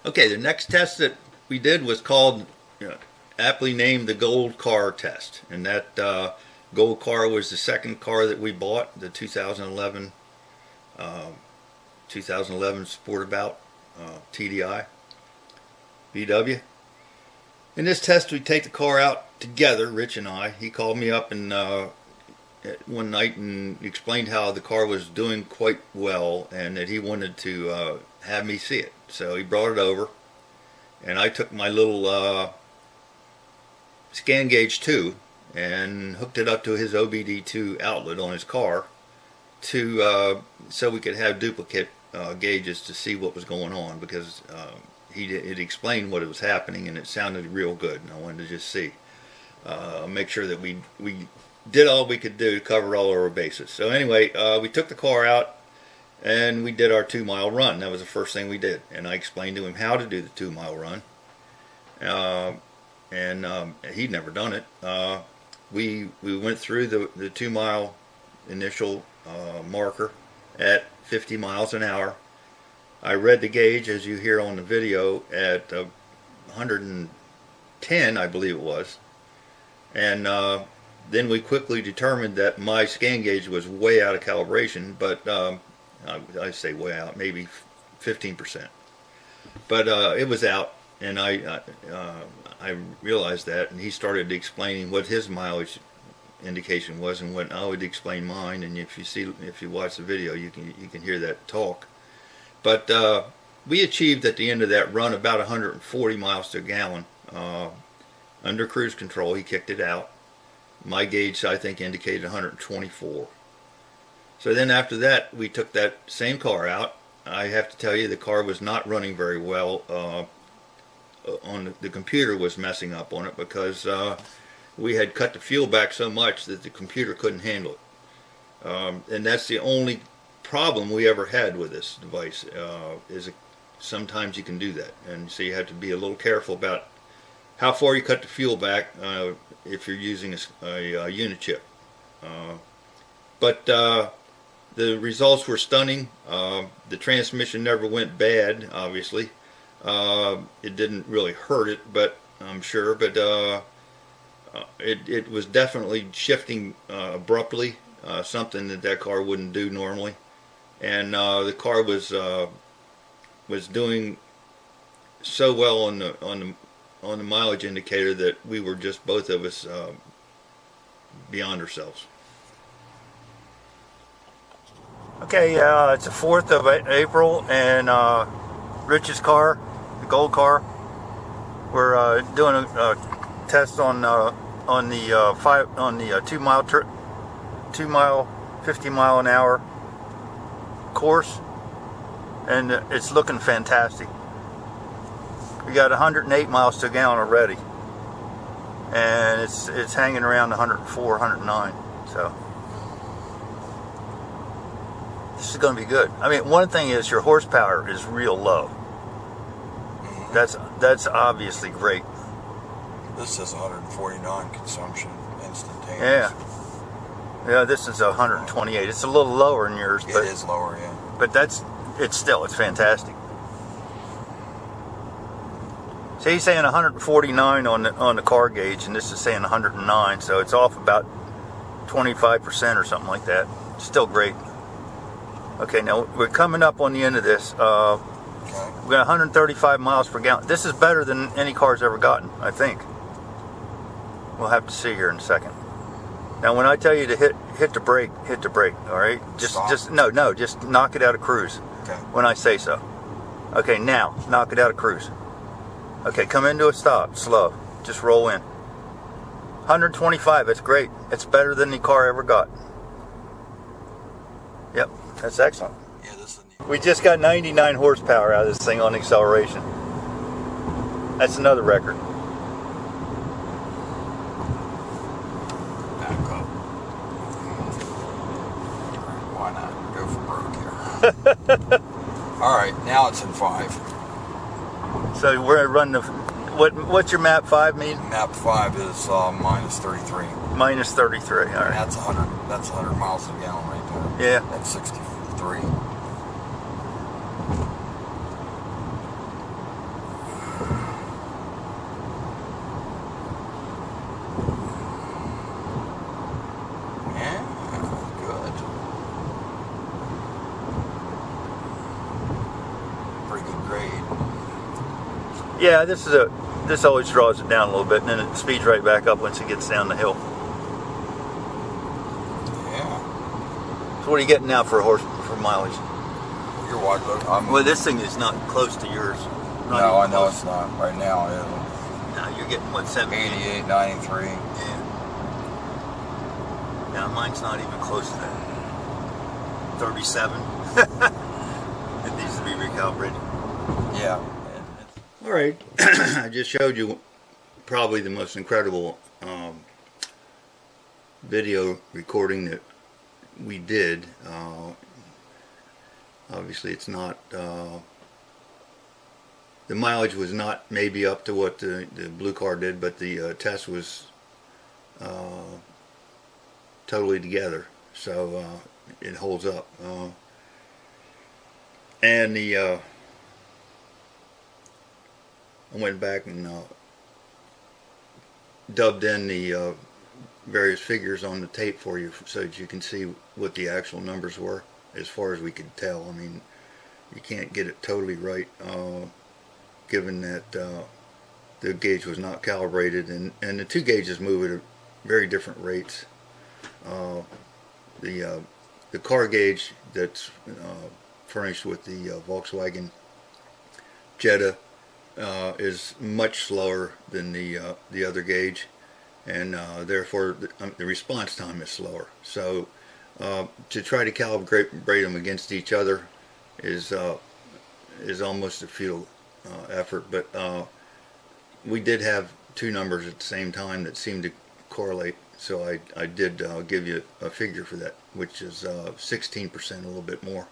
Okay, the next test that we did was called, aptly named the Gold Car test, and that Gold Car was the second car that we bought, the 2011 Sportabout TDI VW. In this test, we take the car out together, Rich and I. He called me up and one night and explained how the car was doing quite well and that he wanted to have me see it. So he brought it over, and I took my little scan gauge 2 and hooked it up to his OBD2 outlet on his car to so we could have duplicate gauges to see what was going on, because it explained what was happening and it sounded real good, and I wanted to just see, make sure that we did all we could do to cover all our bases. So anyway, we took the car out and we did our 2-mile run. That was the first thing we did, and I explained to him how to do the 2-mile run, and he'd never done it. We went through the 2-mile initial marker at 50 miles an hour. I read the gauge, as you hear on the video, at 110, I believe it was, and then we quickly determined that my scan gauge was way out of calibration, but I say way out, maybe 15%. But it was out, and I realized that, and he started explaining what his mileage indication was and what I would explain mine. And if you watch the video, you can hear that talk. But we achieved at the end of that run about 140 miles to a gallon under cruise control. He kicked it out. My gauge, I think, indicated 124. So then after that, we took that same car out. I have to tell you, the car was not running very well. The computer was messing up on it because we had cut the fuel back so much that the computer couldn't handle it. And that's the only problem we ever had with this device. Sometimes you can do that, and so you have to be a little careful about how far you cut the fuel back if you're using a unit chip. But the results were stunning. The transmission never went bad, obviously. It didn't really hurt it, but I'm sure. But it was definitely shifting abruptly, something that car wouldn't do normally. And the car was doing so well on the mileage indicator that we were just, both of us, beyond ourselves. Okay, it's the 4th of April, and Rich's car, the Gold Car, we're doing a test on the 2-mile 50 mile an hour course, and it's looking fantastic. We got 108 miles to a gallon already, and it's hanging around 104, 109. So this is going to be good. I mean, one thing is your horsepower is real low. That's obviously great. This says 149 consumption instantaneous. Yeah, this is 128. It's a little lower than yours, but it is lower, yeah. But it's fantastic. So he's saying 149 on the car gauge, and this is saying 109, so it's off about 25% or something like that. Still great. Okay, now we're coming up on the end of this. We got 135 miles per gallon. This is better than any car's ever gotten, I think. We'll have to see here in a second. Now, when I tell you to hit the brake, all right? Just knock it out of cruise. Okay. When I say so. Okay, now knock it out of cruise. Okay, come into a stop, slow. Just roll in. 125, that's great. It's better than the car ever got. Yep, that's excellent. Yeah, this is We just got 99 horsepower out of this thing on acceleration. That's another record. back up. Why not? Go for broke here. Alright, now it's in 5. So we're running the... What's your map 5 mean? Map 5 is minus 33. Minus 33, all right. That's 100 miles a gallon right there. Yeah. That's 63. Yeah, this always draws it down a little bit, and then it speeds right back up once it gets down the hill. Yeah. So what are you getting now for mileage? You're watching. Well, this thing is not close to yours. No, I know it's not. Right now it isn't. Now you're getting what, 88, 93. Yeah. Now mine's not even close to that. 37. It needs to be recalibrated. Yeah. All right. I just showed you probably the most incredible video recording that we did. Obviously, it's not. The mileage was not maybe up to what the blue car did, but the test was totally together, so it holds up. And I went back and dubbed in the various figures on the tape for you so that you can see what the actual numbers were as far as we could tell. I mean, you can't get it totally right given that the gauge was not calibrated, and the two gauges move at very different rates. The car gauge that's furnished with the Volkswagen Jetta is much slower than the other gauge, and therefore the response time is slower. So to try to calibrate them against each other is almost a futile effort. But we did have two numbers at the same time that seemed to correlate. So I did give you a figure for that, which is 16%, a little bit more.